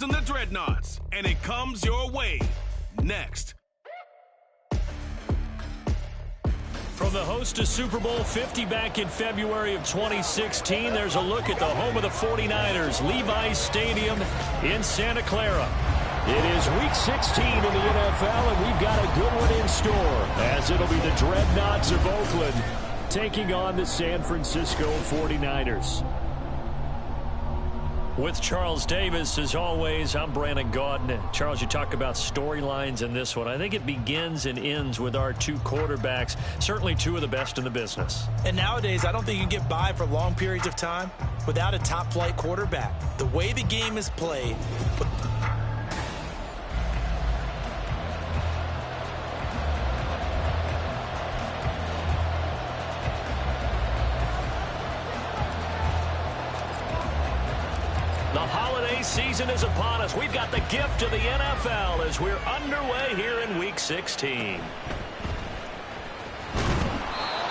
and the Dreadnoughts, and it comes your way next. From the host to Super Bowl 50 back in February of 2016, there's a look at the home of the 49ers, Levi's Stadium in Santa Clara. It is Week 16 in the NFL, and we've got a good one in store, as it'll be the Dreadnoughts of Oakland taking on the San Francisco 49ers. With Charles Davis, as always, I'm Brandon Gaudin. Charles, you talk about storylines in this one. I think it begins and ends with our two quarterbacks, certainly two of the best in the business. And nowadays, I don't think you can get by for long periods of time without a top-flight quarterback. The way the game is played... The holiday season is upon us. We've got the gift of the NFL as we're underway here in Week 16.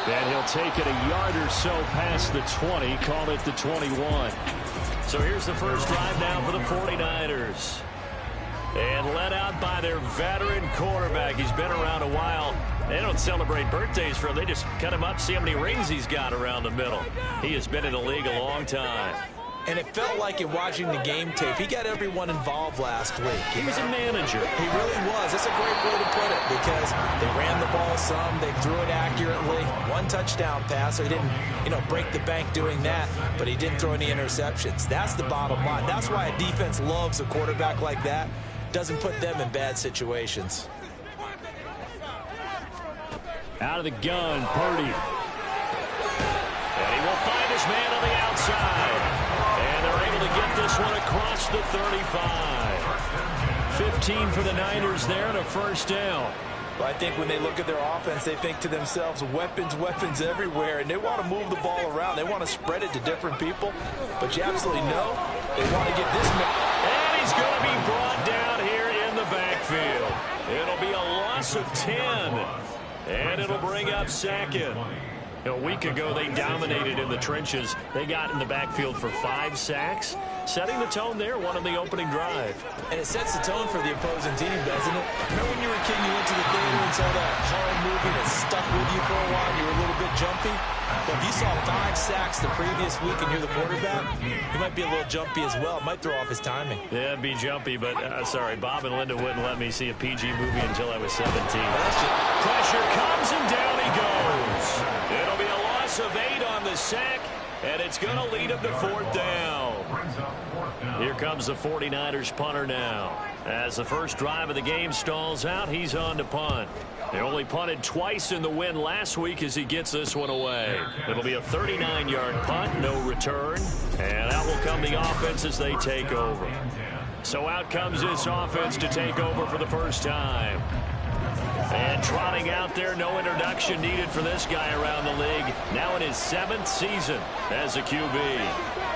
And he'll take it a yard or so past the 20, call it the 21. So here's the first drive now for the 49ers. And led out by their veteran quarterback. He's been around a while. They don't celebrate birthdays for him. They just cut him up, see how many rings he's got around the middle. He has been in the league a long time. And it felt like in watching the game tape, he got everyone involved last week. He was a manager. He really was. That's a great way to put it because they ran the ball some, they threw it accurately. One touchdown pass, so he didn't, break the bank doing that, but he didn't throw any interceptions. That's the bottom line. That's why a defense loves a quarterback like that. Doesn't put them in bad situations. Out of the gun, Purdy. And he will find his man on the outside. And they're able to get this one across the 35. 15 for the Niners there and a first down. Well, I think when they look at their offense, they think to themselves, weapons, weapons everywhere, and they want to move the ball around. They want to spread it to different people, but you absolutely know they want to get this man. And he's going to be brought down here in the backfield. It'll be a loss of 10, and it'll bring up second. A week ago, they dominated in the trenches. They got in the backfield for 5 sacks, setting the tone there, one on the opening drive. And it sets the tone for the opposing team, doesn't it? Remember when you were a kid, you went to the theater and saw that horror movie that stuck with you for a while, and you were a little bit jumpy? Well, if you saw 5 sacks the previous week and you're the quarterback, you might be a little jumpy as well. It might throw off his timing. Yeah, it'd be jumpy, but sorry, Bob and Linda wouldn't let me see a PG movie until I was 17. Pressure comes, and down he goes. It'll be a loss of 8 on the sack, and it's going to lead him to 4th down. Here comes the 49ers punter now. As the first drive of the game stalls out, he's on to punt. They only punted twice in the win last week as he gets this one away. It'll be a 39-yard punt, no return, and out will come the offense as they take over. So out comes this offense to take over for the first time. And trotting out there, no introduction needed for this guy around the league. Now in his 7th season as a QB.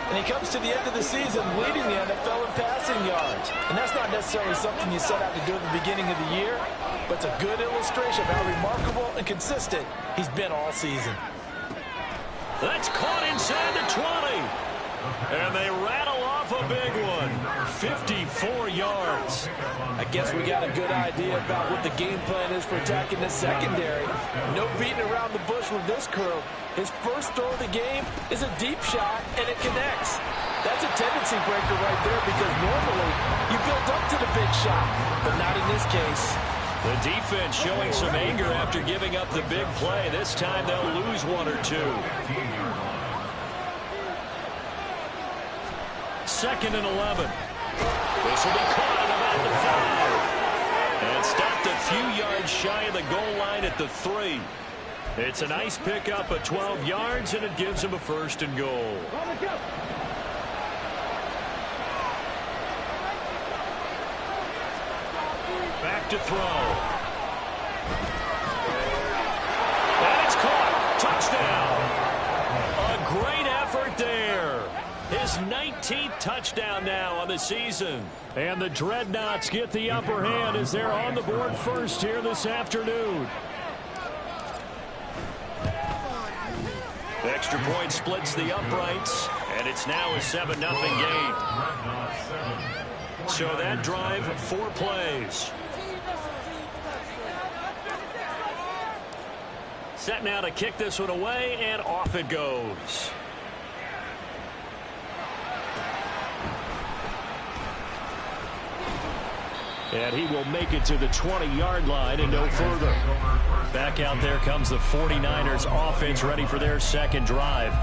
And he comes to the end of the season leading the NFL in passing yards. And that's not necessarily something you set out to do at the beginning of the year, but it's a good illustration of how remarkable and consistent he's been all season. That's caught inside the 20. And they rattle off a big one. 54 yards. I guess we got a good idea about what the game plan is for attacking this secondary. No beating around the bush with this crew. His first throw of the game is a deep shot, and it connects. That's a tendency breaker right there because normally you build up to the big shot, but not in this case. The defense showing some anger after giving up the big play. This time they'll lose 1 or 2. 2nd and 11. This will be caught at about the 5. And stopped a few yards shy of the goal line at the 3. It's a nice pickup of 12 yards, and it gives him a 1st and goal. Back to throw. And it's caught. Touchdown. A great effort there. His 19th touchdown now on the season. And the Dreadnoughts get the upper hand as they're on the board first here this afternoon. The extra point splits the uprights, and it's now a 7-0 game. So that drive, 4 plays. Set now to kick this one away, and off it goes. And he will make it to the 20-yard line and no further. Back out there comes the 49ers offense, ready for their second drive.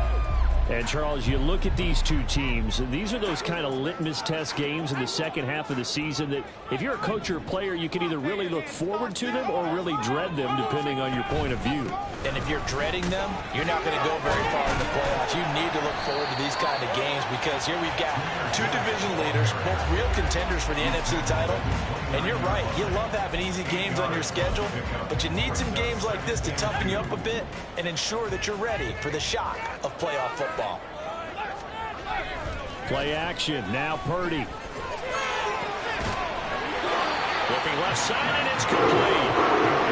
And, Charles, you look at these two teams, these are those kind of litmus test games in the second half of the season that if you're a coach or a player, you can either really look forward to them or really dread them, depending on your point of view. And if you're dreading them, you're not going to go very far in the playoffs. You need to look forward to these kind of games because here we've got two division leaders, both real contenders for the NFC title. And you're right, you love having easy games on your schedule, but you need some games like this to toughen you up a bit and ensure that you're ready for the shock of playoff football. Play action, now Purdy. Flipping left side, and it's complete.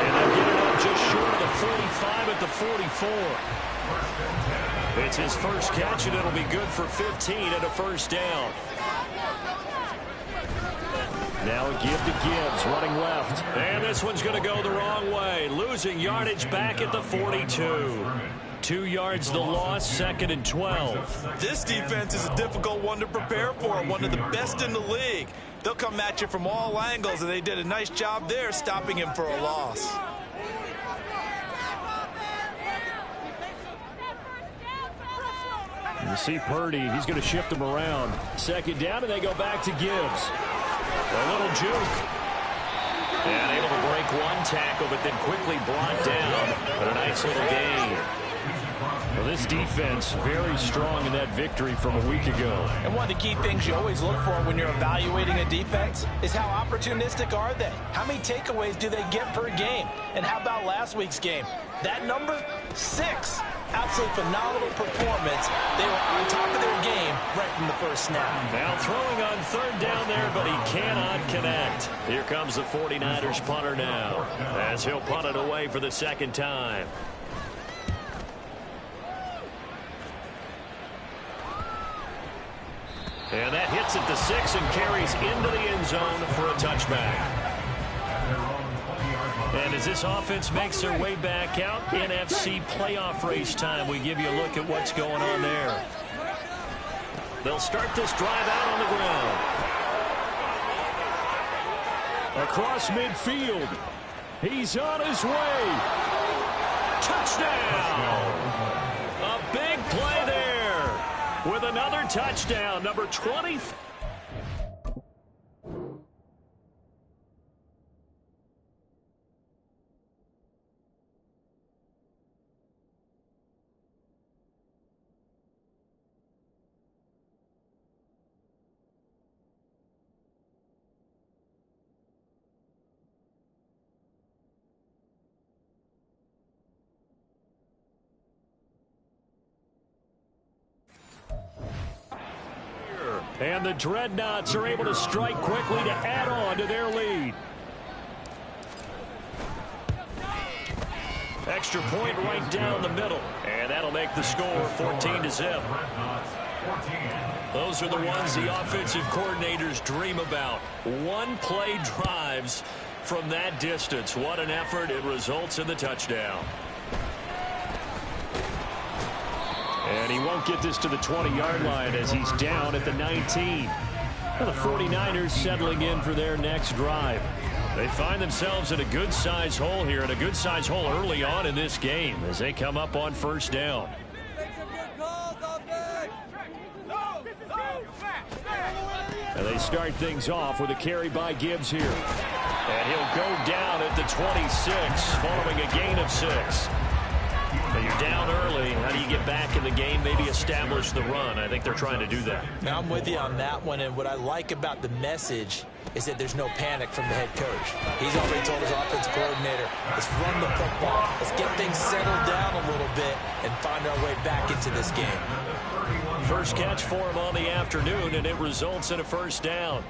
And they'll get it up just short of the 45 at the 44. It's his first catch, and it'll be good for 15 and a first down. Now a give to Gibbs, running left. And this one's going to go the wrong way. Losing yardage back at the 42. 2 yards the loss, 2nd and 12. This defense is a difficult one to prepare for, one of the best in the league. They'll come at you from all angles, and they did a nice job there stopping him for a loss. You see Purdy, he's going to shift them around. 2nd down, and they go back to Gibbs. A little juke. And able to break one tackle, but then quickly brought down. But a nice little gain. Well, this defense very strong in that victory from a week ago. And one of the key things you always look for when you're evaluating a defense is how opportunistic are they? How many takeaways do they get per game? And how about last week's game? That number, 6. Absolute phenomenal performance. They were on top of their game right from the first snap. Now throwing on 3rd down there, but he cannot connect. Here comes the 49ers punter now, as he'll punt it away for the 2nd time. And that hits at the 6 and carries into the end zone for a touchback. And as this offense makes their way back out, NFC playoff race time, we give you a look at what's going on there. They'll start this drive out on the ground. Across midfield. He's on his way. Touchdown! A big play there with another touchdown, number 20. And the Dreadnoughts are able to strike quickly to add on to their lead. Extra point right down the middle. And that'll make the score 14-0. Those are the ones the offensive coordinators dream about. One-play drives from that distance. What an effort. It results in the touchdown. And he won't get this to the 20-yard line as he's down at the 19. Well, the 49ers settling in for their next drive. They find themselves in a good-sized hole here, and a good-sized hole early on in this game as they come up on 1st down. And they start things off with a carry by Gibbs here. And he'll go down at the 26 following a gain of 6. But you're down early. How do you get back in the game, maybe establish the run? I think they're trying to do that. Now, I'm with you on that one, and what I like about the message is that there's no panic from the head coach. He's already told his offensive coordinator, let's run the football, let's get things settled down a little bit and find our way back into this game. First catch for him on the afternoon, and it results in a 1st down.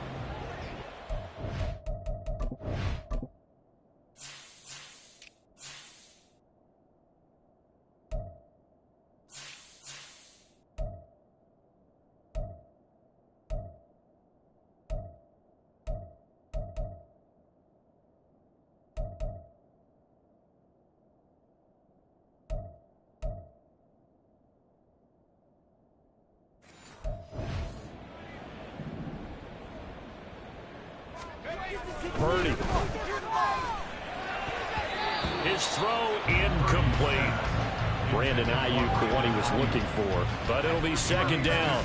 Purdy. His throw incomplete. Brandon Ayuk, the one he was looking for. But it'll be second down.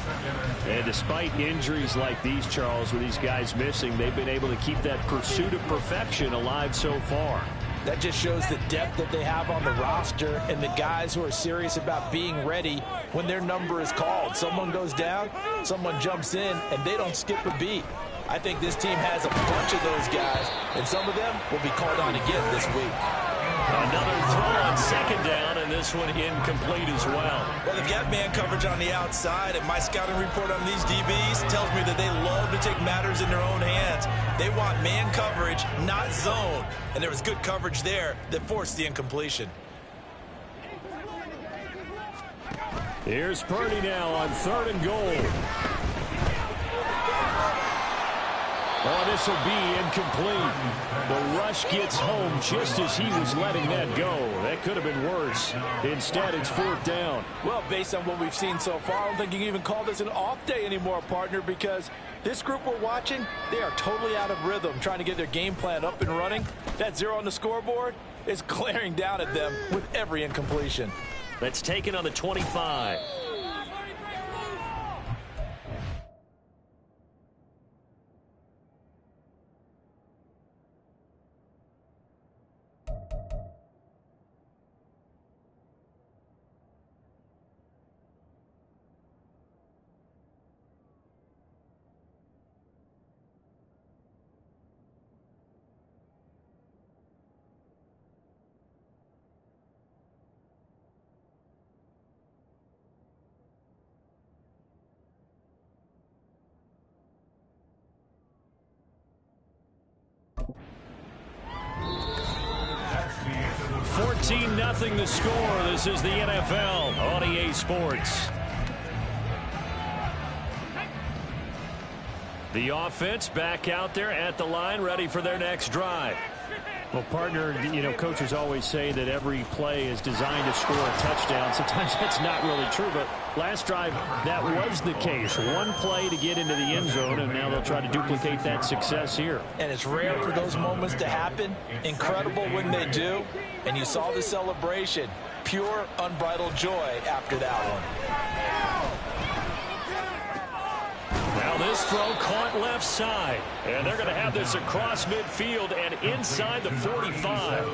And despite injuries like these, Charles, with these guys missing, they've been able to keep that pursuit of perfection alive so far. That just shows the depth that they have on the roster and the guys who are serious about being ready when their number is called. Someone goes down, someone jumps in, and they don't skip a beat. I think this team has a bunch of those guys, and some of them will be called on again this week. Another throw on second down, and this one incomplete as well. Well, if you have man coverage on the outside, and my scouting report on these DBs tells me that they love to take matters in their own hands. They want man coverage, not zone. And there was good coverage there that forced the incompletion. Here's Purdy now on 3rd and goal. Oh, this will be incomplete. The rush gets home just as he was letting that go. That could have been worse. Instead, it's 4th down. Well, based on what we've seen so far, I don't think you can even call this an off day anymore, partner, because this group we're watching, they are totally out of rhythm, trying to get their game plan up and running. That 0 on the scoreboard is glaring down at them with every incompletion. That's taken on the 25. Nothing the score. This is the NFL on EA Sports. The offense back out there at the line, ready for their next drive. Well, partner, you know, coaches always say that every play is designed to score a touchdown. Sometimes that's not really true, but last drive, that was the case. One play to get into the end zone, and now they'll try to duplicate that success here. And it's rare for those moments to happen. Incredible when they do. And you saw the celebration. Pure, unbridled joy after that one. Now this throw caught left side. And they're going to have this across midfield and inside the 45.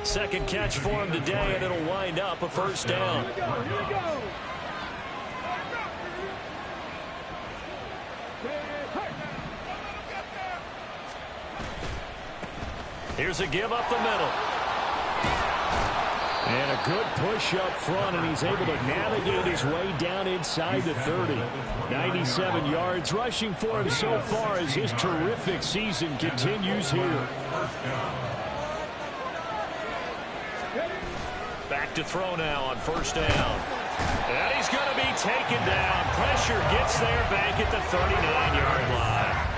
Second catch for him today, and it'll wind up a 1st down. Here's a give up the middle. And a good push up front, and he's able to navigate his way down inside the 30. 97 yards rushing for him so far as his terrific season continues here. Back to throw now on 1st down. And he's going to be taken down. Pressure gets there back at the 39-yard line.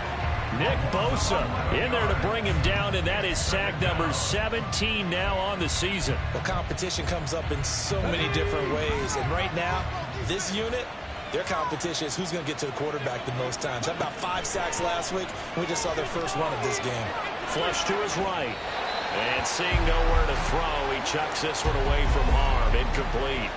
Nick Bosa in there to bring him down, and that is sack number 17 now on the season. Well, competition comes up in so many different ways, and right now, this unit, their competition is who's going to get to the quarterback the most times. How about 5 sacks last week? We just saw their first run of this game. Flush to his right, and seeing nowhere to throw, he chucks this one away from harm. Incomplete.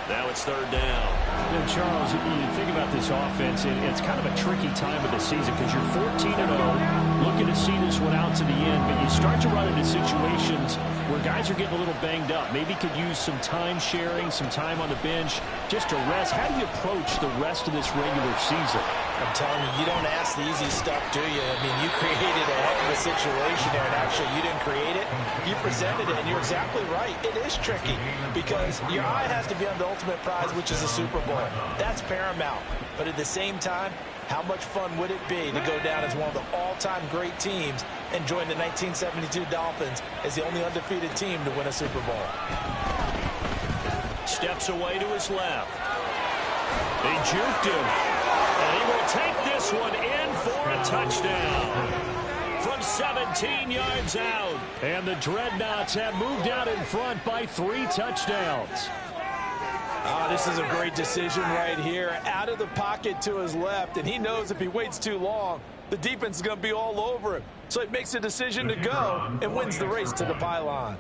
Now it's 3rd down. You know, Charles, you think about this offense, it's kind of a tricky time of the season because you're 14-0, looking to see this one out to the end, but you start to run into situations where guys are getting a little banged up. Maybe could use some time sharing, some time on the bench, just to rest. How do you approach the rest of this regular season? I'm telling you, you don't ask the easy stuff, do you? I mean, you created a heck of a situation there, and actually you didn't create it. You presented it, and you're exactly right. It is tricky because your eye has to be on the ultimate prize, which is the Super Bowl. That's paramount. But at the same time, how much fun would it be to go down as one of the all-time great teams and join the 1972 Dolphins as the only undefeated team to win a Super Bowl? Steps away to his left. They juked him. And he will take this one in for a touchdown. From 17 yards out. And the Dreadnoughts have moved out in front by 3 touchdowns. Oh, this is a great decision right here. Out of the pocket to his left, and he knows if he waits too long, the defense is going to be all over him. So he makes a decision to go and wins the race to the pylon.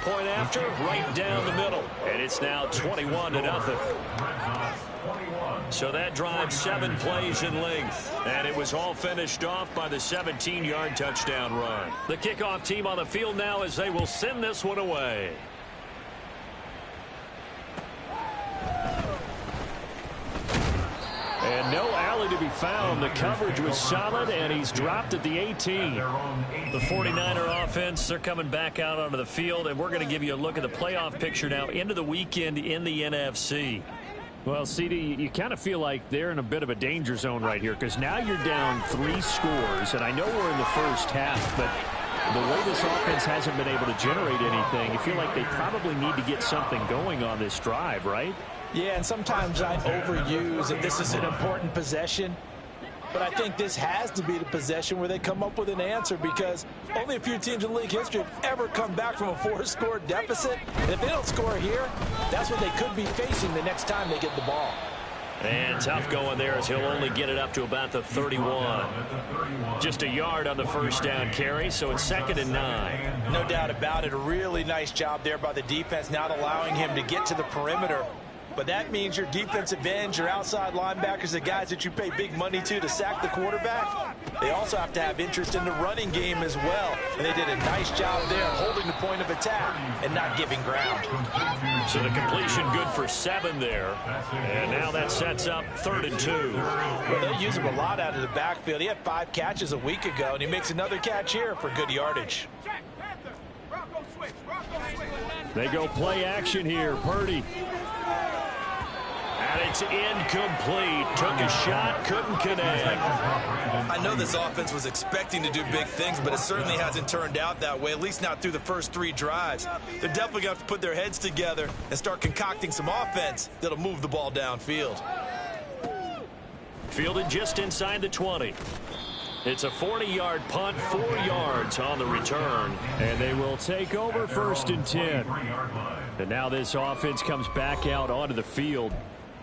Point after, right down the middle. And it's now 21-0. So that drive 7 plays in length. And it was all finished off by the 17-yard touchdown run. The kickoff team on the field now as they will send this one away. And no alley to be found. The coverage was solid, and he's dropped at the 18. The 49er offense, they're coming back out onto the field, and we're going to give you a look at the playoff picture now into the weekend in the NFC. Well, CD, you kind of feel like they're in a bit of a danger zone right here because now you're down 3 scores, and I know we're in the first half, but the way this offense hasn't been able to generate anything, you feel like they probably need to get something going on this drive, right? Yeah, and sometimes I overuse that this is an important possession. But I think this has to be the possession where they come up with an answer because only a few teams in league history have ever come back from a 4-score deficit. And if they don't score here, that's what they could be facing the next time they get the ball. And tough going there as he'll only get it up to about the 31. Just a yard on the first down carry, so it's 2nd and 9. No doubt about it. A really nice job there by the defense, not allowing him to get to the perimeter. But that means your defensive ends, your outside linebackers, the guys that you pay big money to sack the quarterback, they also have to have interest in the running game as well. And they did a nice job there holding the point of attack and not giving ground. So the completion good for 7 there. And now that sets up 3rd and 2. Well, they use him a lot out of the backfield. He had 5 catches a week ago, and he makes another catch here for good yardage. They go play action here. Purdy. And it's incomplete. Took a shot, couldn't connect. I know this offense was expecting to do big things, but it certainly hasn't turned out that way, at least not through the first 3 drives. They're definitely going to have to put their heads together and start concocting some offense that'll move the ball downfield. Fielded just inside the 20. It's a 40-yard punt, 4 yards on the return. And they will take over 1st and 10. And now this offense comes back out onto the field.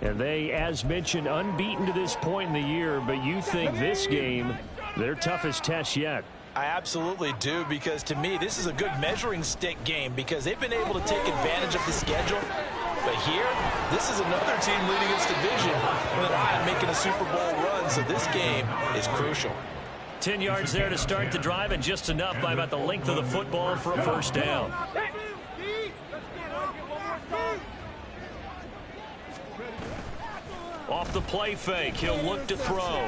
And they, as mentioned, unbeaten to this point in the year, but you think this game, their toughest test yet. I absolutely do, because to me, this is a good measuring stick game because they've been able to take advantage of the schedule. But here, this is another team leading its division with an eye on making a Super Bowl run, so this game is crucial. 10 yards there to start the drive, and just enough by about the length of the football for a 1st down. Off the play fake, he'll look to throw.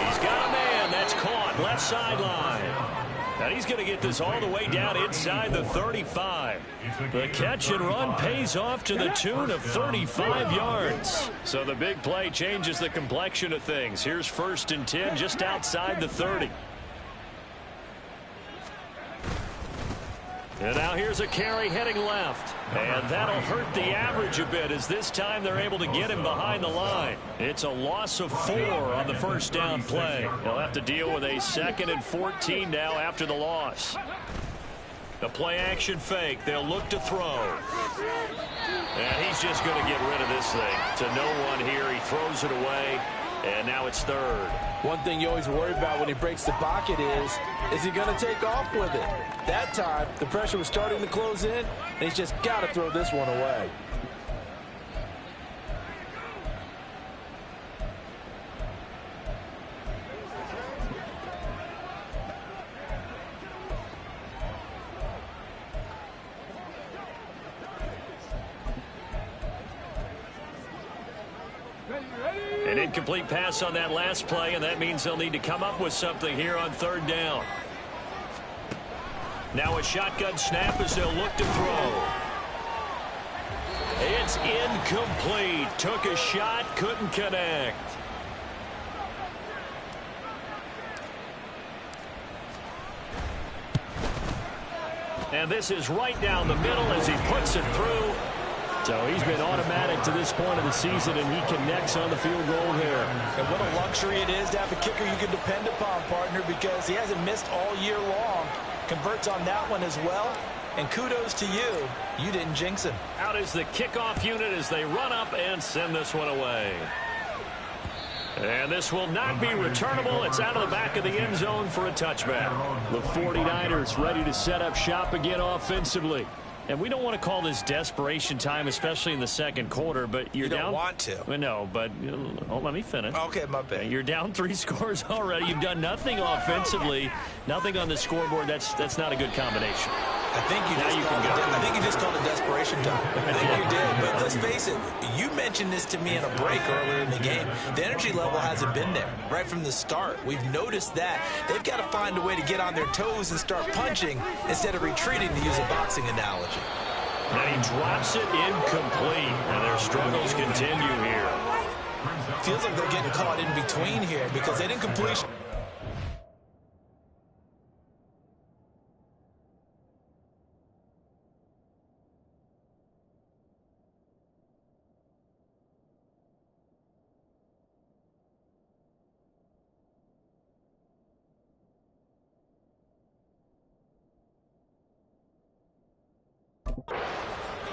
He's got a man. That's caught. Left sideline. And he's going to get this all the way down inside the 35. The catch and run pays off to the tune of 35 yards. So the big play changes the complexion of things. Here's 1st and 10 just outside the 30. And now here's a carry heading left. And that'll hurt the average a bit as this time they're able to get him behind the line. It's a loss of 4 on the 1st down play. They'll have to deal with a 2nd and 14 now after the loss. The play action fake. They'll look to throw. And he's just going to get rid of this thing. To no one here. He throws it away. And now it's 3rd. One thing you always worry about when he breaks the pocket is he going to take off with it? That time, the pressure was starting to close in, and he's just got to throw this one away. An incomplete pass on that last play, and that means they'll need to come up with something here on 3rd down. Now a shotgun snap as they'll look to throw. It's incomplete. Took a shot, couldn't connect. And this is right down the middle as he puts it through. So he's been automatic to this point of the season, and he connects on the field goal there. And what a luxury it is to have a kicker you can depend upon, partner, because he hasn't missed all year long. Converts on that one as well, And kudos to you. You didn't jinx him. Out is the kickoff unit as they run up and send this one away. And this will not be returnable. It's out of the back of the end zone for a touchback. The 49ers ready to set up shop again offensively. And we don't want to call this desperation time, especially in the second quarter, but you're down. You don't want to. Well, no, but let me finish. Okay, my bad. You're down 3 scores already. You've done nothing offensively, nothing on the scoreboard. That's not a good combination. I think you just called it desperation time. I think you did. But let's face it, you mentioned this to me in a break earlier in the game. The energy level hasn't been there right from the start. We've noticed that. They've got to find a way to get on their toes and start punching instead of retreating, to use a boxing analogy. And he drops it incomplete. And their struggles continue here. Feels like they're getting caught in between here because they didn't complete.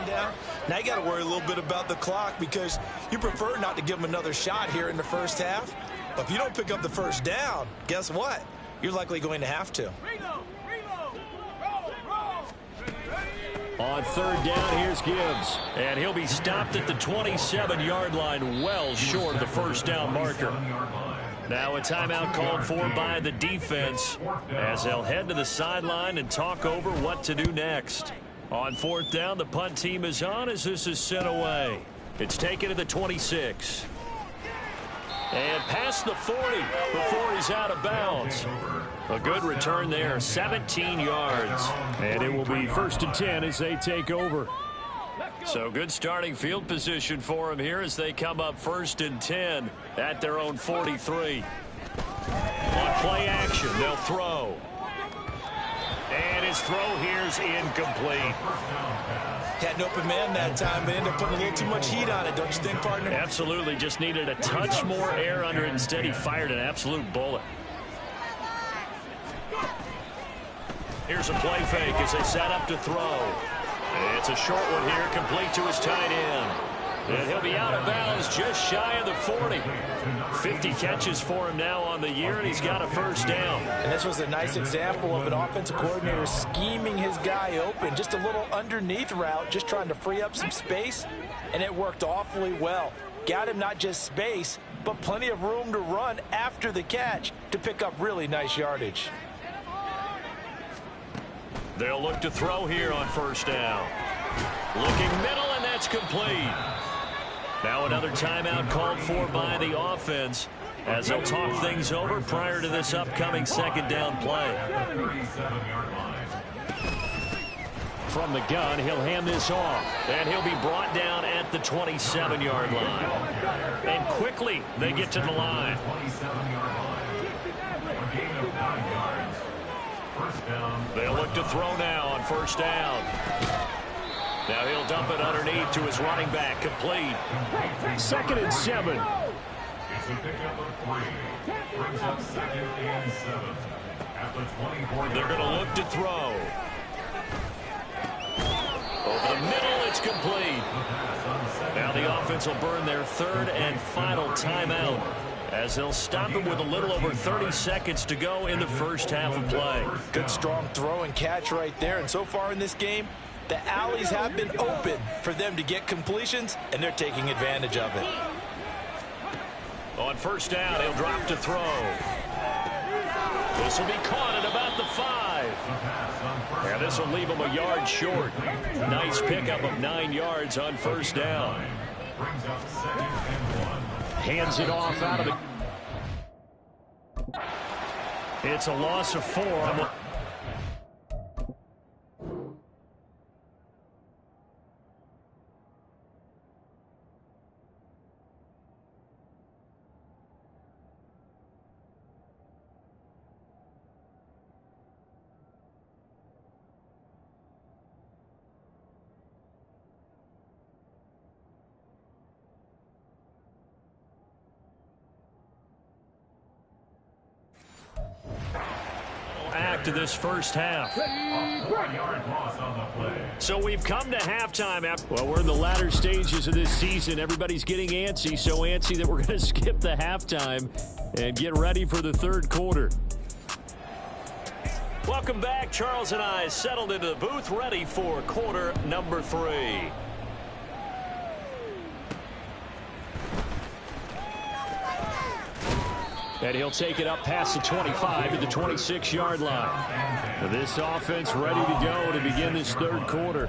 Down. Now you got to worry a little bit about the clock because you prefer not to give them another shot here in the first half. But if you don't pick up the first down, guess what? You're likely going to have to. On third down, here's Gibbs. And he'll be stopped at the 27-yard line, well short of the first down marker. Now a timeout called for by the defense as they'll head to the sideline and talk over what to do next. On fourth down, the punt team is on as this is sent away. It's taken to the 26. And past the 40 before he's out of bounds. A good return there, 17 yards. And it will be 1st and 10 as they take over. So good starting field position for him here as they come up 1st and 10 at their own 43. On play action, they'll throw. And his throw here's incomplete. Had an open man that time, but ended up putting a little too much heat on it, don't you think, partner? Absolutely, just needed a touch more air under it. Instead, he fired an absolute bullet. Here's a play fake as they set up to throw. It's a short one here, complete to his tight end. And he'll be out of bounds just shy of the 40. 50 catches for him now on the year, and he's got a first down. And this was a nice example of an offensive coordinator scheming his guy open. Just a little underneath route, just trying to free up some space, and it worked awfully well. Got him not just space, but plenty of room to run after the catch to pick up really nice yardage. They'll look to throw here on first down. Looking middle, and that's complete. Now another timeout called for by the offense as they'll talk things over prior to this upcoming second down play. From the gun, he'll hand this off. And he'll be brought down at the 27-yard line. And quickly they get to the line. They'll look to throw now on first down. Now he'll dump it underneath to his running back, complete. 2nd and 7. It's a pickup of 3. Brings up 2nd and 7. At the 24. They're going to look to throw. Over the middle, it's complete. Now the offense will burn their 3rd and final timeout as they'll stop him with a little over 30 seconds to go in the first half of play. Good strong throw and catch right there. And so far in this game, the alleys have been open for them to get completions, and they're taking advantage of it. On first down, he'll drop to throw. This will be caught at about the 5. And this will leave him a yard short. Nice pickup of 9 yards on first down. Hands it off out of the... It's a loss of 4. to this first half. So we've come to halftime. Well, we're in the latter stages of this season. Everybody's getting antsy, so antsy that we're going to skip the halftime and get ready for the third quarter. Welcome back. Charles and I settled into the booth, ready for quarter number 3. And he'll take it up past the 25 to the 26-yard line. This offense ready to go to begin this third quarter.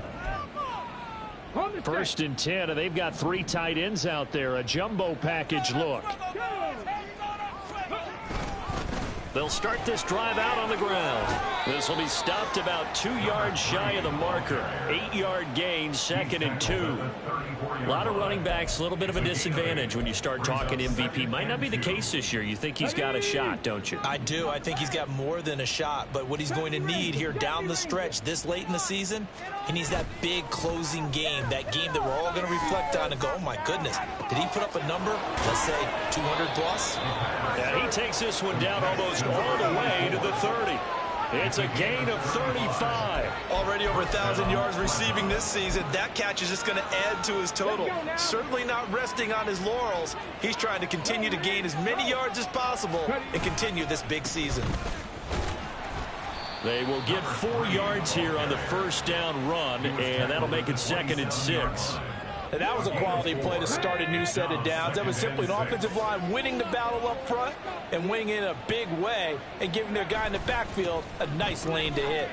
First and 10, and they've got 3 tight ends out there. A jumbo package look. They'll start this drive out on the ground. This will be stopped about 2 yards shy of the marker. 8-yard gain, 2nd and 2. A lot of running backs, a little bit of a disadvantage when you start talking MVP. Might not be the case this year. You think he's got a shot, don't you? I do. I think he's got more than a shot. But what he's going to need here down the stretch this late in the season, he needs that big closing game, that game that we're all going to reflect on and go, oh, my goodness, did he put up a number, let's say 200 plus? Yeah, he takes this one down almost all the way to the 30. It's a gain of 35. Already over 1,000 yards receiving this season. That catch is just going to add to his total. Certainly not resting on his laurels. He's trying to continue to gain as many yards as possible and continue this big season. They will get 4 yards here on the first down run, and that'll make it 2nd and 6. And that was a quality play to start a new set of downs. That was simply an offensive line winning the battle up front and winning in a big way and giving their guy in the backfield a nice lane to hit.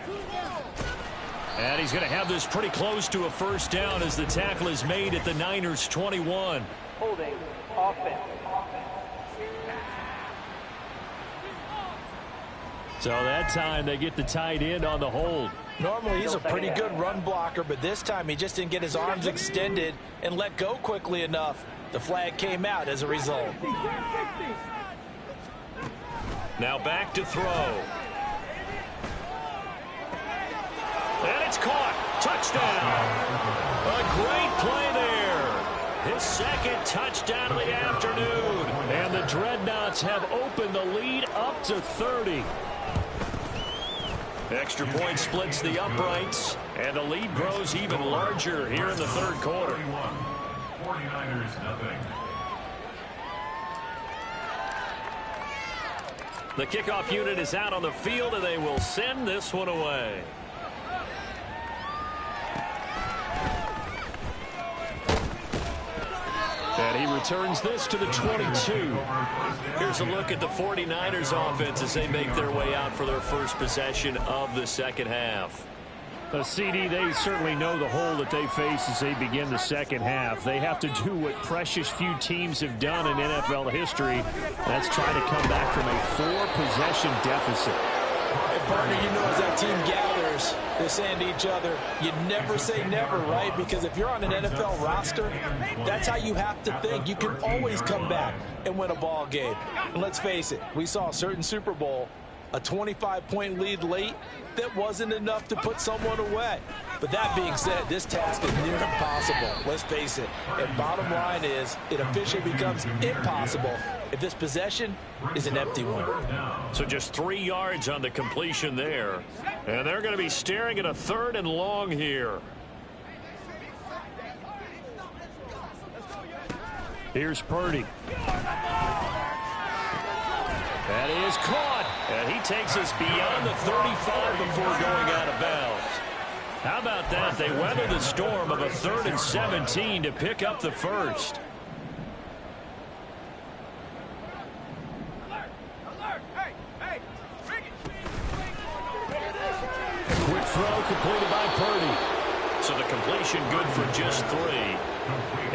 And he's going to have this pretty close to a first down as the tackle is made at the Niners' 21. Holding offense. So that time they get the tight end on the hold. Normally he's a pretty good run blocker, but this time he just didn't get his arms extended and let go quickly enough. The flag came out as a result. Now back to throw. And it's caught. Touchdown. A great play there. His 2nd touchdown of the afternoon. And the Dreadnoughts have opened the lead up to 30. Extra point splits the uprights, and the lead grows even larger here in the third quarter. 49ers nothing. The kickoff unit is out on the field, and they will send this one away. And he returns this to the 22. Here's a look at the 49ers offense as they make their way out for their first possession of the second half. CD, they certainly know the hole that they face as they begin the second half. They have to do what precious few teams have done in NFL history. That's try to come back from a 4-possession deficit. Hey, partner, you know as that team gathers, they're saying to each other, you never say never, right? Because if you're on an NFL roster, that's how you have to think. You can always come back and win a ball game. And let's face it, we saw a certain Super Bowl, a 25-point lead late, that wasn't enough to put someone away. But that being said, this task is near impossible. Let's face it. And bottom line is, it officially becomes impossible if this possession is an empty one. So just 3 yards on the completion there. And they're going to be staring at a 3rd and long here. Here's Purdy. That is caught. And he takes us beyond the 35 before going out of bounds. How about that? They weather the storm of a 3rd and 17 to pick up the first. Quick throw completed by Purdy. So the completion good for just 3.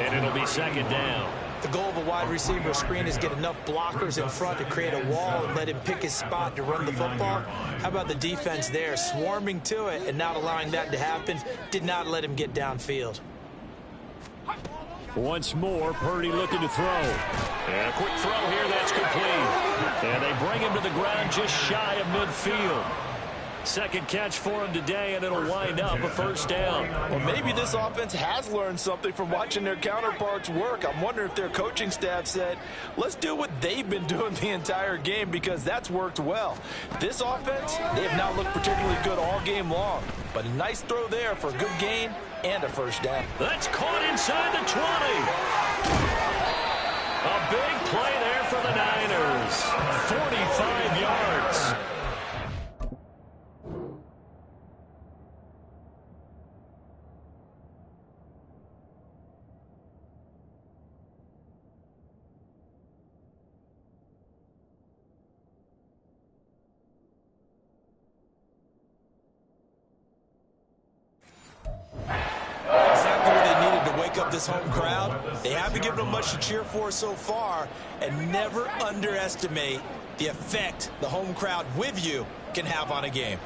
And it'll be 2nd down. The goal of a wide receiver screen is get enough blockers in front to create a wall and let him pick his spot to run the football. How about the defense there, swarming to it and not allowing that to happen? Did not let him get downfield. Once more, Purdy looking to throw. And a quick throw here, that's complete. And they bring him to the ground just shy of midfield. Second catch for him today, and it'll wind up a first down. Well, maybe this offense has learned something from watching their counterparts work. I'm wondering if their coaching staff said, let's do what they've been doing the entire game, because that's worked well. This offense, they have not looked particularly good all game long, but a nice throw there for a good gain and a first down. That's caught inside the 20. A big play there for the Niners. 45 yards. This home crowd, they haven't given them much to cheer for so far, and never underestimate the effect the home crowd with you can have on a game.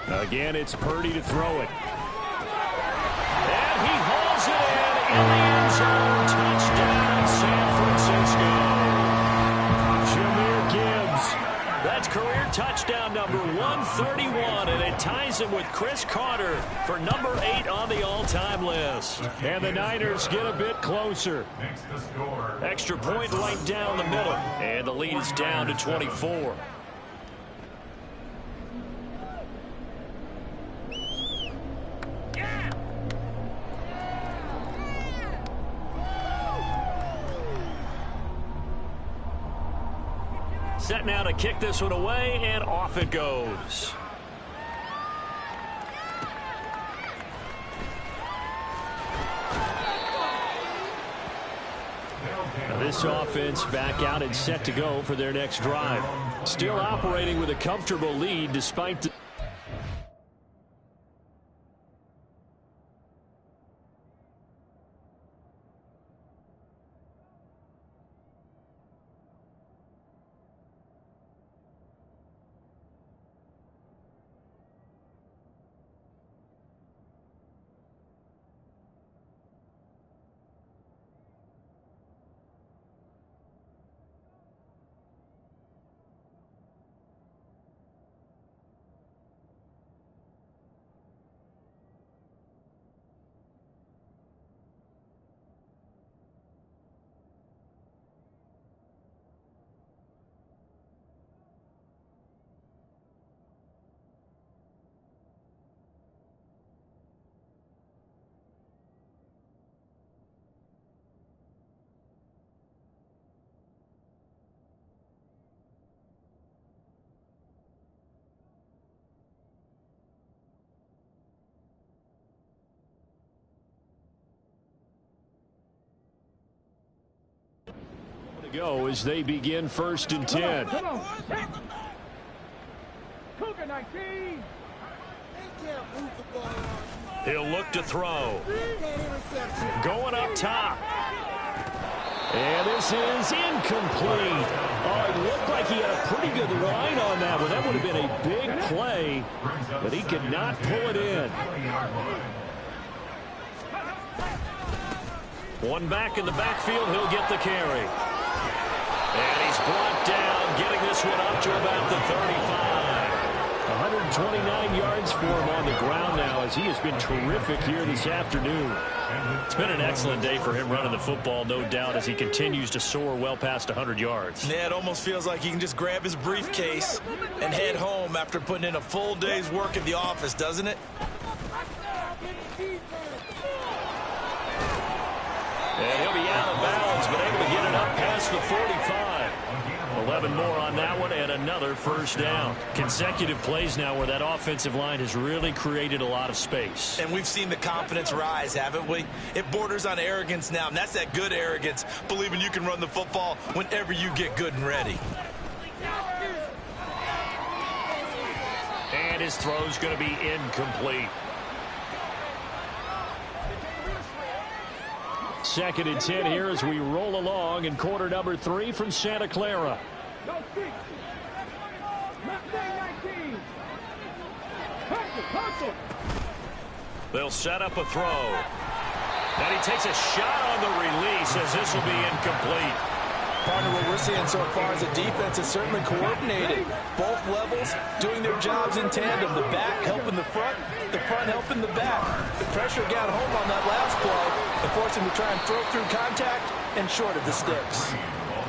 Again, it's Purdy to throw it. And he hauls it in the end zone. Touchdown, San Francisco. Jahmyr Gibbs. That's career touchdown number 131, and it ties him with Chris Carter for number 8 on the all-time list. And the Niners get a bit closer. Extra point right down the middle, and the lead is down to 24. Set now to kick this one away, and off it goes. Now this offense back out and set to go for their next drive. Still operating with a comfortable lead despite the... go as they begin 1st and 10. He'll look to throw. Going up top. And this is incomplete. Oh, it looked like he had a pretty good line on that one. That would have been a big play, but he could not pull it in. One back in the backfield, he'll get the carry. And he's brought down, getting this one up to about the 35. 129 yards for him on the ground now, as he has been terrific here this afternoon. It's been an excellent day for him running the football, no doubt, as he continues to soar well past 100 yards. Yeah, it almost feels like he can just grab his briefcase and head home after putting in a full day's work at the office, doesn't it? And he'll be out of bounds, but able to get it up past the 45. 11 more on that one, and another first down. Consecutive plays now where that offensive line has really created a lot of space. And we've seen the confidence rise, haven't we? It borders on arrogance now, and that's that good arrogance, believing you can run the football whenever you get good and ready. And his throw's going to be incomplete. 2nd and 10 here as we roll along in quarter number 3 from Santa Clara. They'll set up a throw. And he takes a shot on the release as this will be incomplete. Partner, what we're seeing so far is the defense is certainly coordinated. Both levels doing their jobs in tandem. The back helping the front helping the back. The pressure got home on that last play and forced him to try and throw through contact and short of the sticks.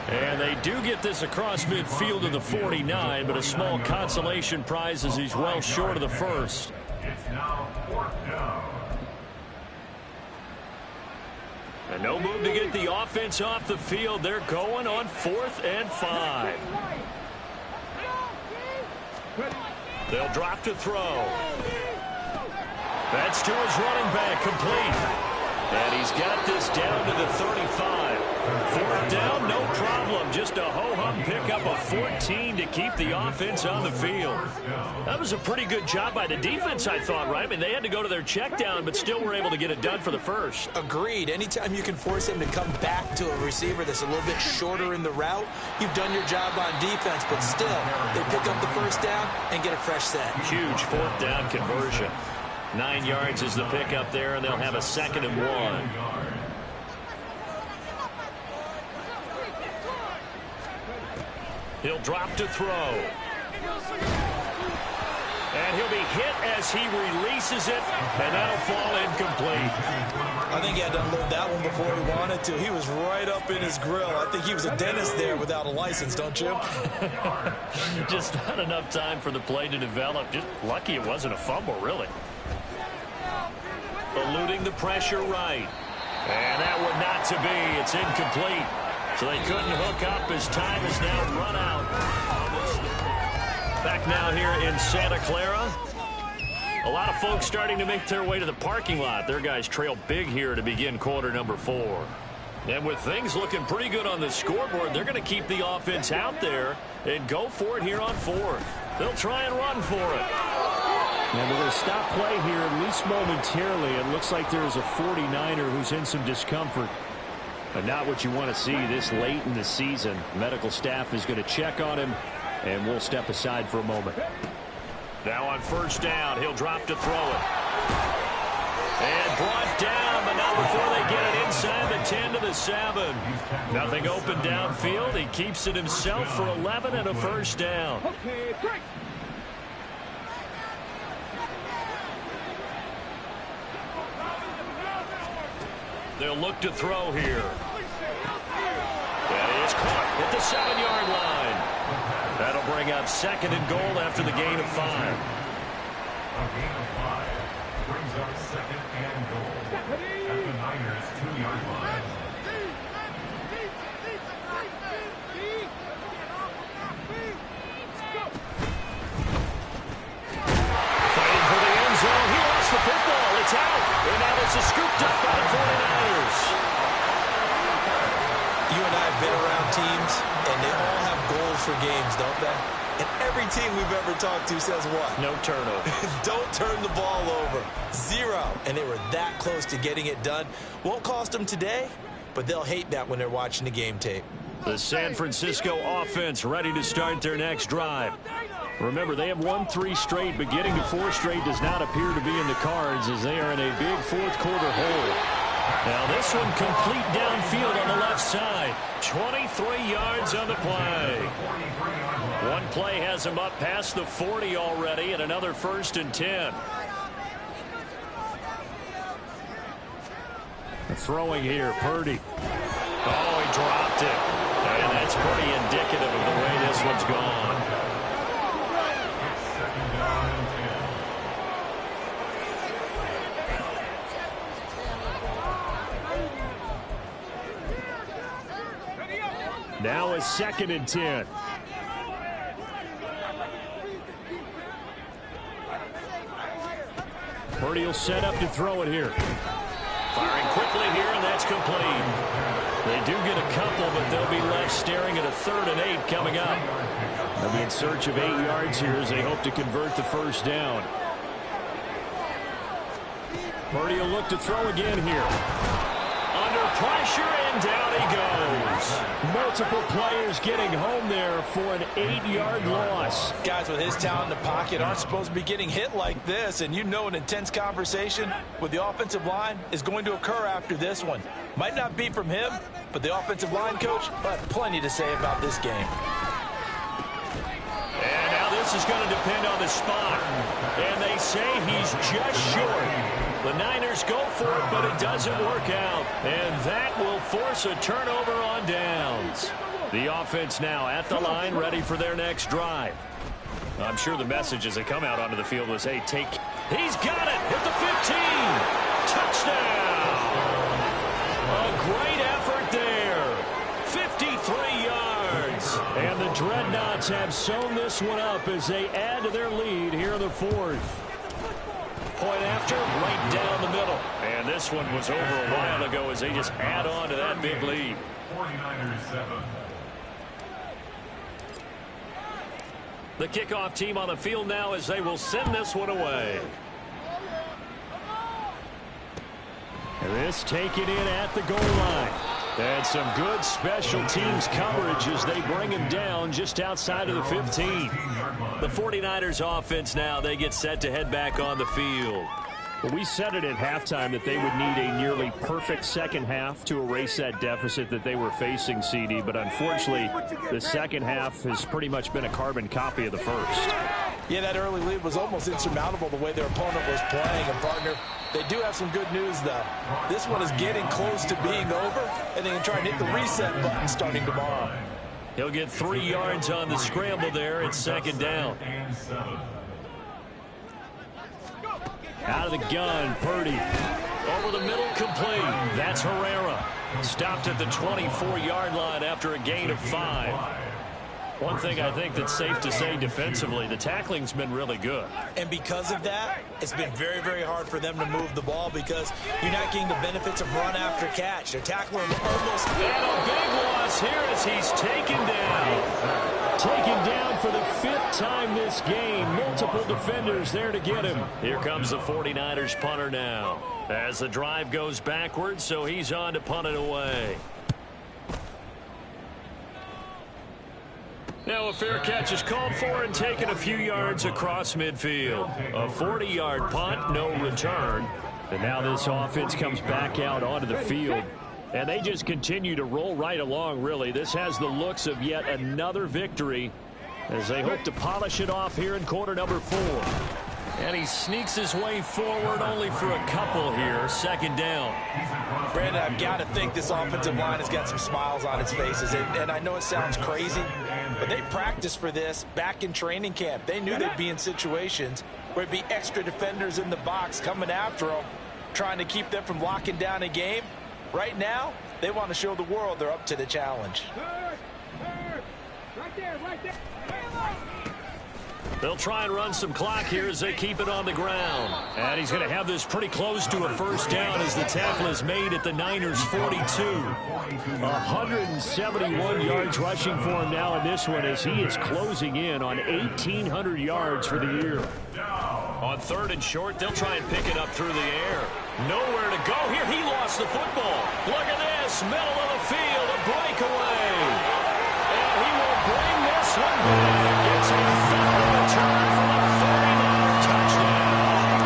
And they do get this across midfield to the 49, but a small consolation prize as he's well short of the first. It's now 4th down. And no move to get the offense off the field. They're going on 4th and 5. They'll drop to throw. That's to his running back, complete. And he's got this down to the 35. 4th down, no problem. Just a ho-hum pickup of 14 to keep the offense on the field. That was a pretty good job by the defense, I thought, right? I mean, they had to go to their check down, but still were able to get it done for the first. Agreed. Anytime you can force him to come back to a receiver that's a little bit shorter in the route, you've done your job on defense, but still, they pick up the first down and get a fresh set. Huge 4th down conversion. 9 yards is the pickup there, and they'll have a 2nd and 1. He'll drop to throw. And he'll be hit as he releases it, and that'll fall incomplete. I think he had to unload that one before he wanted to. He was right up in his grill. I think he was a dentist there without a license, don't you? Just not enough time for the play to develop. Just lucky it wasn't a fumble, really. Eluding the pressure right. And that one not to be. It's incomplete. So they couldn't hook up as time has now run out. Back now here in Santa Clara. A lot of folks starting to make their way to the parking lot. Their guys trail big here to begin quarter number 4. And with things looking pretty good on the scoreboard, they're going to keep the offense out there and go for it here on 4th. They'll try and run for it. And we're going to stop play here, at least momentarily. It looks like there's a 49er who's in some discomfort. But not what you want to see this late in the season. Medical staff is going to check on him, and we'll step aside for a moment. Now on 1st down, he'll drop to throw it. And brought down, but not before they get it inside the 10 to the 7. Nothing open downfield. He keeps it himself for 11 and a 1st down. They'll look to throw here. That is caught at the 7-yard line. That'll bring up 2nd and goal after the gain of 5. A gain of 5 brings up 2nd and goal at the Niners' 2-yard line. Fighting for the end zone. He lost the football. It's out. And now this is scooped up by the 49ers. You and I have been around teams, and they all have goals for games, don't they? And every team we've ever talked to says what? No turnover. Don't turn the ball over. 0. And they were that close to getting it done. Won't cost them today, but they'll hate that when they're watching the game tape. The San Francisco offense ready to start their next drive. Remember, they have won 3 straight, but getting to 4 straight does not appear to be in the cards as they are in a big 4th quarter hole. Now this one complete downfield on the left side. 23 yards on the play. One play has him up past the 40 already, and another 1st and 10. Throwing here, Purdy. Oh, he dropped it. And that's pretty indicative of the way this one's gone. Now a 2nd and 10. Purdy will set up to throw it here. Firing quickly here, and that's complete. They do get a couple, but they'll be left staring at a 3rd and 8 coming up. They'll be in search of 8 yards here as they hope to convert the 1st down. Purdy will look to throw again here. Under pressure, and down he goes. Multiple players getting home there for an 8-yard loss. Guys with his talent in the pocket aren't supposed to be getting hit like this, and you know an intense conversation with the offensive line is going to occur after this one. Might not be from him, but the offensive line coach will have plenty to say about this game. And now this is going to depend on the spot. And they say he's just short. The Niners go for it, but it doesn't work out. And that will force a turnover on downs. The offense now at the line, ready for their next drive. I'm sure the message as they come out onto the field was, hey, take... He's got it at the 15. Touchdown. A great effort there. 53 yards. And the Dreadnoughts have sewn this one up as they add to their lead here in the fourth. Point after, right down the middle. And this one was over a while ago as they just add on to that big lead. 49ers 7. The kickoff team on the field now as they will send this one away. And this taken in at the goal line. And some good special teams coverage as they bring him down just outside of the 15. The 49ers offense now, they get set to head back on the field. Well, we said it at halftime that they would need a nearly perfect second half to erase that deficit that they were facing, CD. But unfortunately, the second half has pretty much been a carbon copy of the first. Yeah, that early lead was almost insurmountable the way their opponent was playing. And, partner, they do have some good news, though. This one is getting close to being over, and they can try and hit the reset button starting tomorrow. He'll get 3 yards on the scramble there. It's second down. Out of the gun, Purdy. Over the middle, complete. That's Herrera. Stopped at the 24-yard line after a gain of 5. One thing I think that's safe to say defensively, the tackling's been really good. And because of that, it's been very, very hard for them to move the ball because you're not getting the benefits of run after catch. They're tackling almost. And a big loss here as he's taken down. Taken down for the 5th time this game. Multiple defenders there to get him. Here comes the 49ers punter now. As the drive goes backwards, so he's on to punt it away. Now a fair catch is called for and taken a few yards across midfield. A 40-yard punt, no return. And now this offense comes back out onto the field. And they just continue to roll right along, really. This has the looks of yet another victory as they hope to polish it off here in quarter number 4. And he sneaks his way forward only for a couple here. Second down. Brandon, I've got to think this offensive line has got some smiles on its faces. And I know it sounds crazy, but they practiced for this back in training camp. They knew they'd be in situations where it'd be extra defenders in the box coming after them, trying to keep them from locking down a game. Right now, they want to show the world they're up to the challenge. Right there, right there. They'll try and run some clock here as they keep it on the ground. And he's going to have this pretty close to a first down as the tackle is made at the Niners' 42. 171 yards rushing for him now in this one as he is closing in on 1,800 yards for the year. On 3rd and short, they'll try and pick it up through the air. Nowhere to go here. He lost the football. Look at this. Middle of the field. A breakaway. And he will bring this one back. Gets a federal return for a 39er touchdown.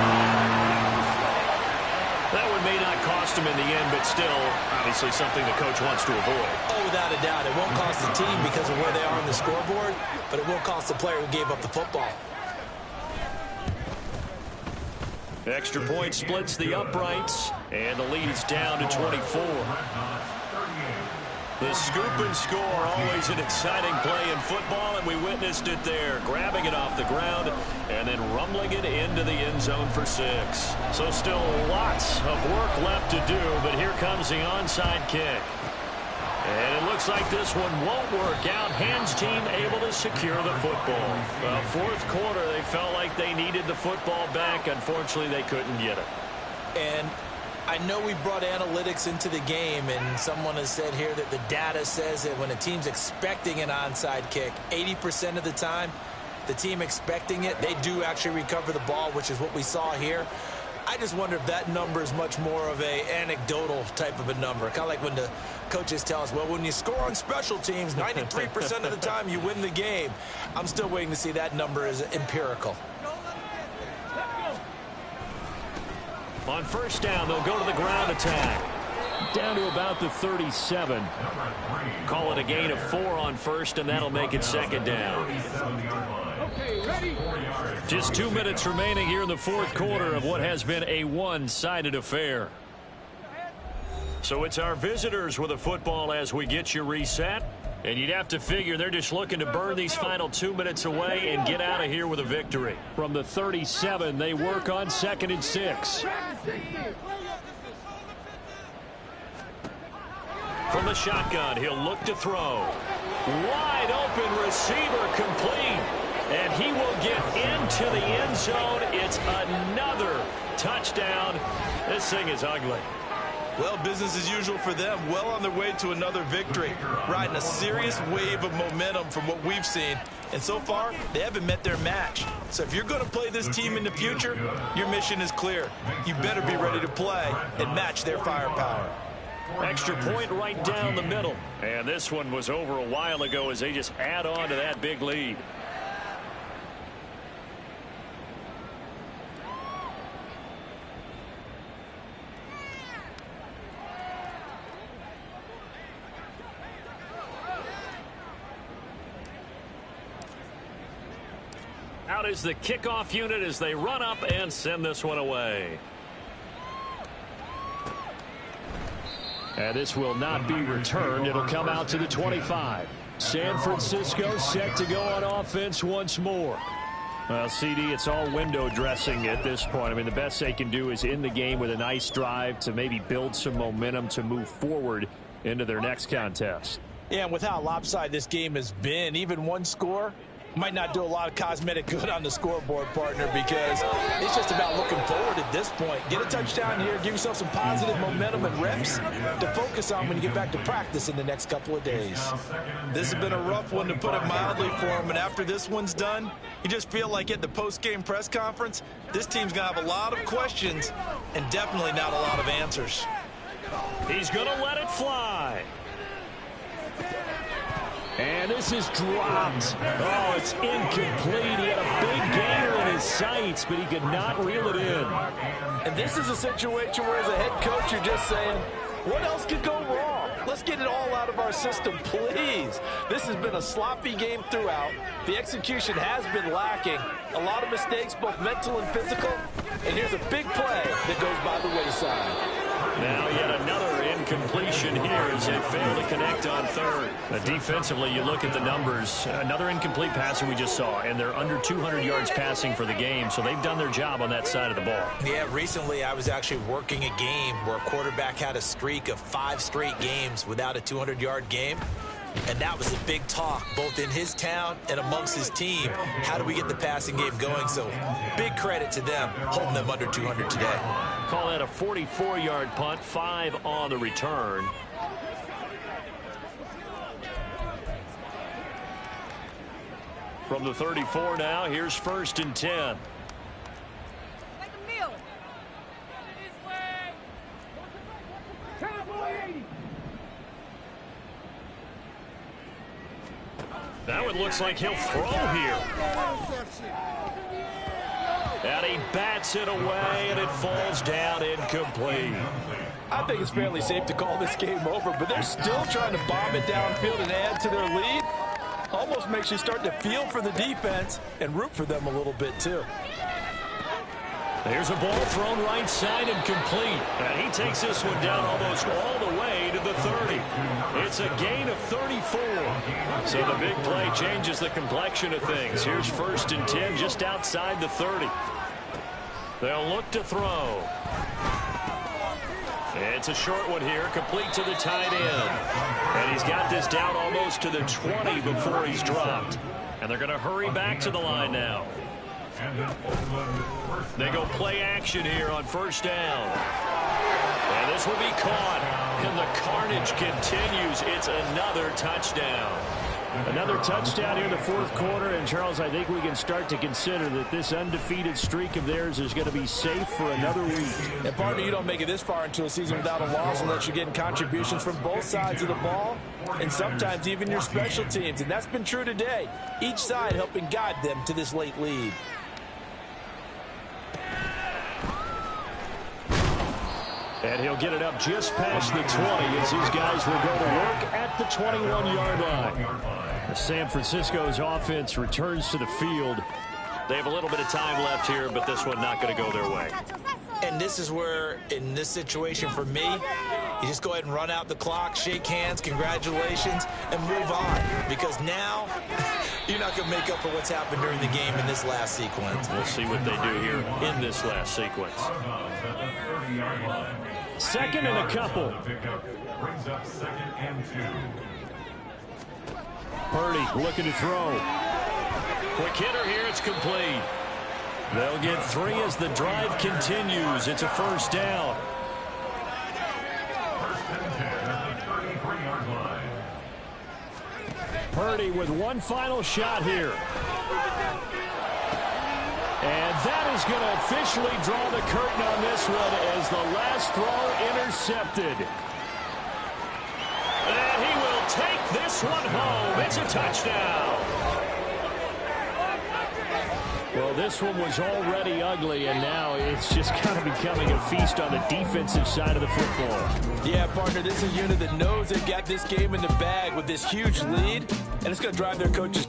That one may not cost him in the end, but still, obviously something the coach wants to avoid. Oh, without a doubt. It won't cost the team because of where they are on the scoreboard, but it will cost the player who gave up the football. Extra point splits the uprights, and the lead is down to 24. The scoop and score, always an exciting play in football, and we witnessed it there, grabbing it off the ground and then rumbling it into the end zone for 6. So still lots of work left to do, but here comes the onside kick. And it looks like this one won't work out. Hands team able to secure the football. The 4th quarter, they felt like they needed the football back. Unfortunately, they couldn't get it. And I know we brought analytics into the game, and someone has said here that the data says that when a team's expecting an onside kick, 80% of the time, the team expecting it, they do actually recover the ball, which is what we saw here. I just wonder if that number is much more of a anecdotal type of a number. Kind of like when the coaches tell us, well, when you score on special teams, 93% of the time you win the game. I'm still waiting to see that number is empirical. On first down, they'll go to the ground attack. Down to about the 37. Call it a gain of 4 on first, and that'll make it second down. Just 2 minutes remaining here in the fourth quarter of what has been a one-sided affair. So it's our visitors with a football as we get you reset. And you'd have to figure they're just looking to burn these final 2 minutes away and get out of here with a victory. From the 37, they work on 2nd and 6. From the shotgun, he'll look to throw. Wide open receiver complete. And he will get into the end zone. It's another touchdown. This thing is ugly. Well, business as usual for them. Well on their way to another victory. Riding a serious wave of momentum from what we've seen. And so far, they haven't met their match. So if you're going to play this team in the future, your mission is clear. You better be ready to play and match their firepower. Extra point right down the middle. And this one was over a while ago as they just add on to that big lead. Out is the kickoff unit as they run up and send this one away. And this will not be returned. It'll come out to the 25. San Francisco set to go on offense once more. Well, CD, it's all window dressing at this point. I mean, the best they can do is end the game with a nice drive to maybe build some momentum to move forward into their next contest. Yeah, and with how lopsided this game has been, even one score might not do a lot of cosmetic good on the scoreboard, partner, because it's just about looking forward at this point. Get a touchdown here, give yourself some positive momentum and reps to focus on when you get back to practice in the next couple of days. This has been a rough one, to put it mildly, for him, and after this one's done, you just feel like at the post-game press conference, this team's going to have a lot of questions and definitely not a lot of answers. He's going to let it fly. And this is dropped. Oh, it's incomplete. He had a big gainer in his sights, but he could not reel it in. And this is a situation where, as a head coach, you're just saying, what else could go wrong? Let's get it all out of our system, please. This has been a sloppy game throughout. The execution has been lacking. A lot of mistakes, both mental and physical. And here's a big play that goes by the wayside. Now yet another incompletion here as they fail to connect on third. Defensively, you look at the numbers. Another incomplete passer we just saw, and they're under 200 yards passing for the game, so they've done their job on that side of the ball. Yeah, recently I was actually working a game where a quarterback had a streak of 5 straight games without a 200-yard game. And that was a big talk, both in his town and amongst his team. How do we get the passing game going? So big credit to them, holding them under 200 today. Call that a 44-yard punt, 5 on the return. From the 34 now, here's 1st and 10. That one looks like he'll throw here. And he bats it away, and it falls down incomplete. I think it's fairly safe to call this game over, but they're still trying to bomb it downfield and add to their lead. Almost makes you start to feel for the defense and root for them a little bit, too. There's a ball thrown right side and complete. And he takes this one down almost all the way to the 30. It's a gain of 34. So the big play changes the complexion of things. Here's 1st and 10 just outside the 30. They'll look to throw. It's a short one here, complete to the tight end. And he's got this down almost to the 20 before he's dropped. And they're going to hurry back to the line now. They go play action here on 1st down. And this will be caught. And the carnage continues. It's another touchdown. Another touchdown here in the fourth quarter, and Charles, I think we can start to consider that this undefeated streak of theirs is going to be safe for another week. And partner, you don't make it this far into a season without a loss unless you're getting contributions from both sides of the ball, and sometimes even your special teams, and that's been true today. Each side helping guide them to this late lead. And he'll get it up just past the 20 as these guys will go to work at the 21-yard line. San Francisco's offense returns to the field. They have a little bit of time left here, but this one not going to go their way. And this is where, in this situation for me, you just go ahead and run out the clock, shake hands, congratulations, and move on. Because now, you're not going to make up for what's happened during the game in this last sequence. We'll see what they do here in this last sequence. Second and a couple. Brings up 2nd and 2. Purdy looking to throw. Quick hitter here, it's complete. They'll get 3 as the drive continues. It's a first down. First and 10 at the 33-yard line. Purdy with one final shot here. And that is going to officially draw the curtain on this one as the last throw intercepted. And he will take this one home. It's a touchdown. Well, this one was already ugly, and now it's just kind of becoming a feast on the defensive side of the football. Yeah, partner, this is a unit that knows they've got this game in the bag with this huge lead, and it's going to drive their coaches